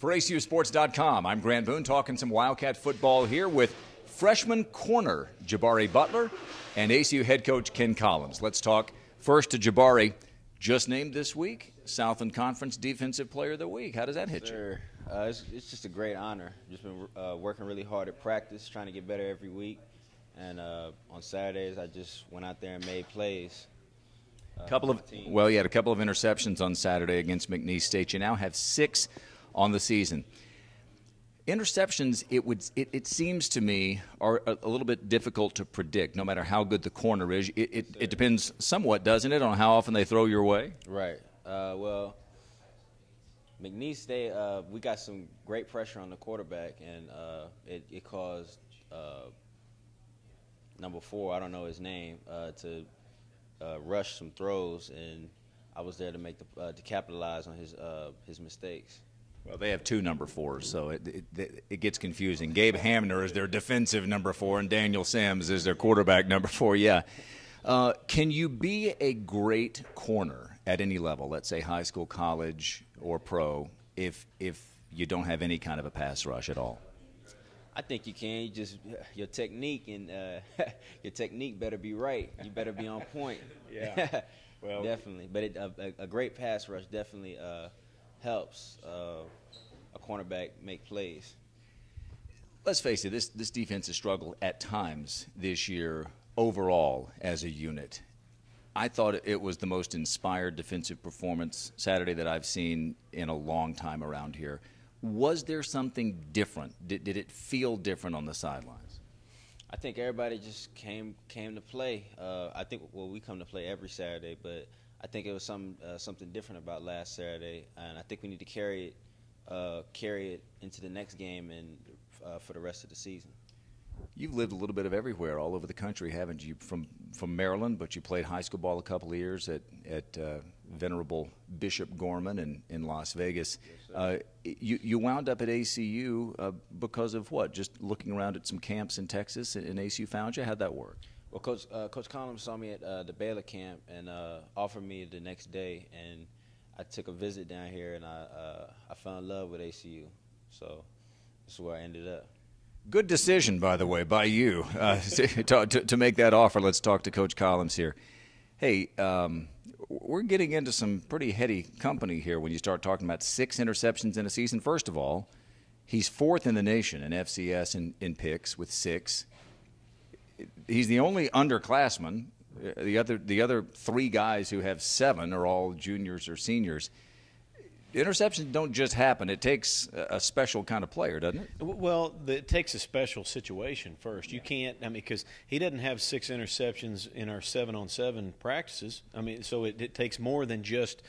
For ACUSports.com, I'm Grant Boone talking some Wildcat football here with freshman corner Jabari Butler and ACU head coach Ken Collums. Let's talk first to Jabari, just named this week Southland Conference Defensive Player of the Week. How does that hit you? It's just a great honor. Just been working really hard at practice, trying to get better every week. And on Saturdays, I just went out there and made plays. You had a couple of interceptions on Saturday against McNeese State. You now have 6 on the season. Interceptions, it seems to me, are a little bit difficult to predict, no matter how good the corner is. It depends somewhat, doesn't it, on how often they throw your way? Right. Well, McNeese State, we got some great pressure on the quarterback, and it caused number 4, I don't know his name, to rush some throws, and I was there to make to capitalize on his mistakes. Well, they have 2 number 4s, so it gets confusing. Gabe Hamner is their defensive number 4, and Daniel Sims is their quarterback number 4. Yeah. Can you be a great corner at any level, let's say high school, college, or pro, if you don't have any kind of a pass rush at all? I think you can. Your technique and your technique better be right. You better be on point. Yeah. Well, definitely. But a great pass rush definitely helps a cornerback make plays. Let's face it, this defense has struggled at times this year overall as a unit. I thought it was the most inspired defensive performance Saturday that I've seen in a long time around here. Was there something different? Did it feel different on the sidelines? I think everybody just came to play. We come to play every Saturday, but I think it was something different about last Saturday, and I think we need to carry it into the next game and for the rest of the season. You've lived a little bit of everywhere, all over the country, haven't you? From Maryland, but you played high school ball a couple of years at venerable Bishop Gorman in Las Vegas. Yes, you wound up at ACU because of what? Just looking around at some camps in Texas, and ACU found you? How'd that work? Well, Coach Collums saw me at the Baylor camp and offered me the next day, and I took a visit down here, and I fell in love with ACU. So this is where I ended up. Good decision, by the way, by you to make that offer. Let's talk to Coach Collums here. Hey, we're getting into some pretty heady company here when you start talking about 6 interceptions in a season. First of all, he's 4th in the nation in FCS in picks with 6. He's the only underclassman. The other 3 guys who have 7 are all juniors or seniors. Interceptions don't just happen. It takes a special kind of player, doesn't it? Well, it takes a special situation first. You can't, because he doesn't have 6 interceptions in our 7-on-7 practices. So it takes more than just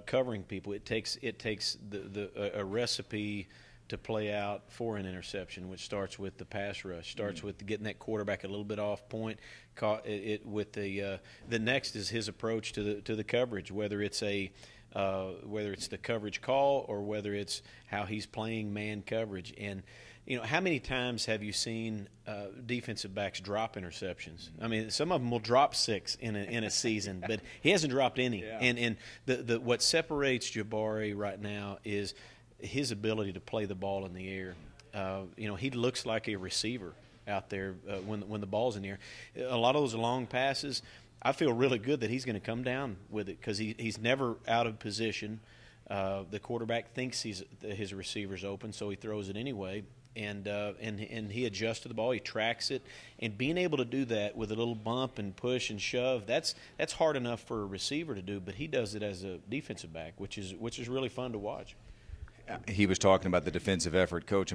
covering people. It takes a recipe to play out for an interception, which starts with the pass rush, starts with getting that quarterback a little bit off point. The next is his approach to the coverage, whether it's the coverage call or whether it's how he's playing man coverage. And how many times have you seen defensive backs drop interceptions? Some of them will drop 6 in a season, but he hasn't dropped any. Yeah. And what separates Jabari right now is his ability to play the ball in the air. He looks like a receiver out there when the ball's in the air. A lot of those long passes, I feel really good that he's going to come down with it because he's never out of position. The quarterback thinks his receiver's open, so he throws it anyway. And he adjusts to the ball. He tracks it, and being able to do that with a little bump and push and shove, that's hard enough for a receiver to do. But he does it as a defensive back, which is really fun to watch. He was talking about the defensive effort, Coach.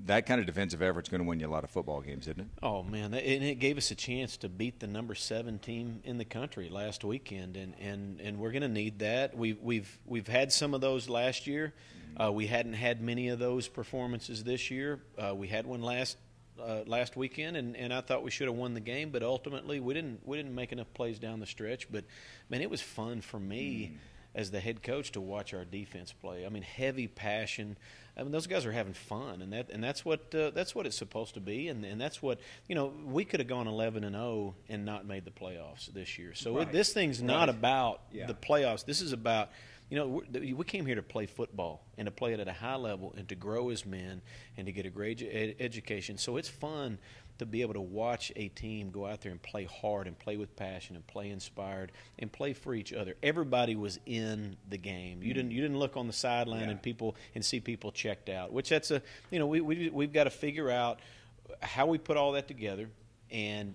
That kind of defensive effort is going to win you a lot of football games, isn't it? Oh man, and it gave us a chance to beat the number 7 team in the country last weekend, and we're going to need that. We've had some of those last year. We hadn't had many of those performances this year. We had one last weekend, and I thought we should have won the game, but ultimately we didn't make enough plays down the stretch. But man, it was fun for me as the head coach to watch our defense play. Heavy passion. Those guys are having fun, and that's what it's supposed to be, and that's what we could have gone 11-0 and not made the playoffs this year. So right. This thing's not about the playoffs. This is about we came here to play football and to play it at a high level and to grow as men and to get a great education. So it's fun to be able to watch a team go out there and play hard and play with passion and play inspired and play for each other. Everybody was in the game. You didn't look on the sideline and see people checked out. Which that's we've got to figure out how we put all that together and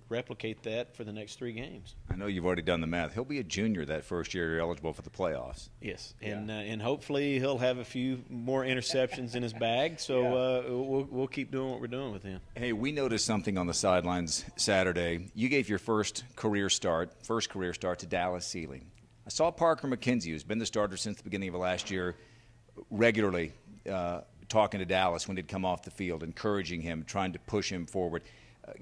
replicate that for the next 3 games. I know you've already done the math. He'll be a junior that first year you're eligible for the playoffs. Yes, and hopefully he'll have a few more interceptions in his bag. So we'll keep doing what we're doing with him. Hey, we noticed something on the sidelines Saturday. You gave your first career start to Dallas Sealing. I saw Parker McKenzie, who's been the starter since the beginning of last year, regularly talking to Dallas when he'd come off the field, encouraging him, trying to push him forward.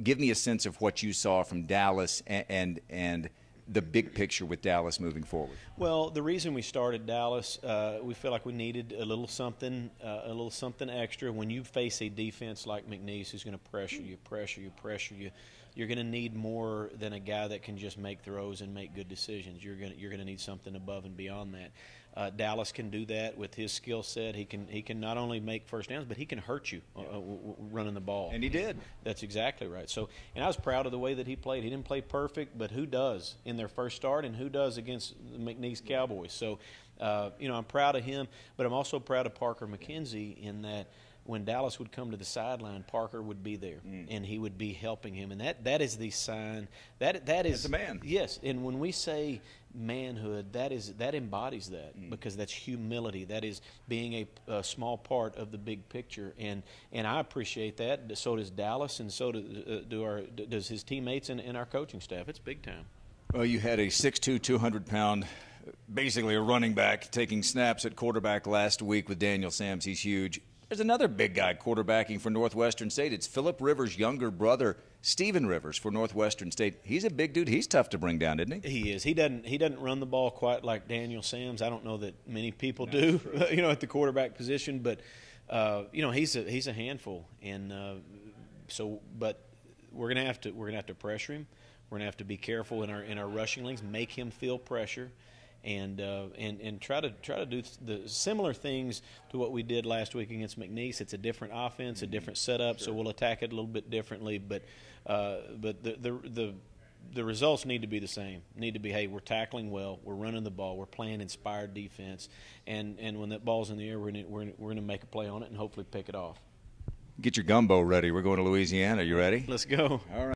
Give me a sense of what you saw from Dallas and the big picture with Dallas moving forward. Well, the reason we started Dallas, we feel like we needed a little something extra. When you face a defense like McNeese, who's going to pressure you, you're going to need more than a guy that can just make throws and make good decisions. You're going to need something above and beyond that. Dallas can do that with his skill set. He can not only make first downs, but he can hurt you running the ball. And he did. That's exactly right. So, and I was proud of the way that he played. He didn't play perfect, but who does in their first start, and who does against the McNeese Cowboys? So, I'm proud of him, but I'm also proud of Parker McKenzie in that when Dallas would come to the sideline, Parker would be there, and he would be helping him. And that is the sign. That is the man. Yes, and when we say manhood, that embodies that, because that's humility. That is being a small part of the big picture, and I appreciate that. So does Dallas, and so does his teammates and our coaching staff. It's big time. Well, you had a 6'2", 200-pound, basically a running back, taking snaps at quarterback last week with Daniel Sams. He's huge. There's another big guy quarterbacking for Northwestern State. It's Phillip Rivers' younger brother, Stephen Rivers, for Northwestern State. He's a big dude. He's tough to bring down, isn't he? He is. He doesn't run the ball quite like Daniel Sams. I don't know that many people do, at the quarterback position. But he's a handful, and but we're gonna have to pressure him. We're gonna have to be careful in our rushing lanes, make him feel pressure. And try to do the similar things to what we did last week against McNeese. It's a different offense, a different setup, so we'll attack it a little bit differently. But the results need to be the same. Need to be, hey, we're tackling well, we're running the ball, we're playing inspired defense, and when that ball's in the air, we're going to make a play on it and hopefully pick it off. Get your gumbo ready. We're going to Louisiana. You ready? Let's go. All right.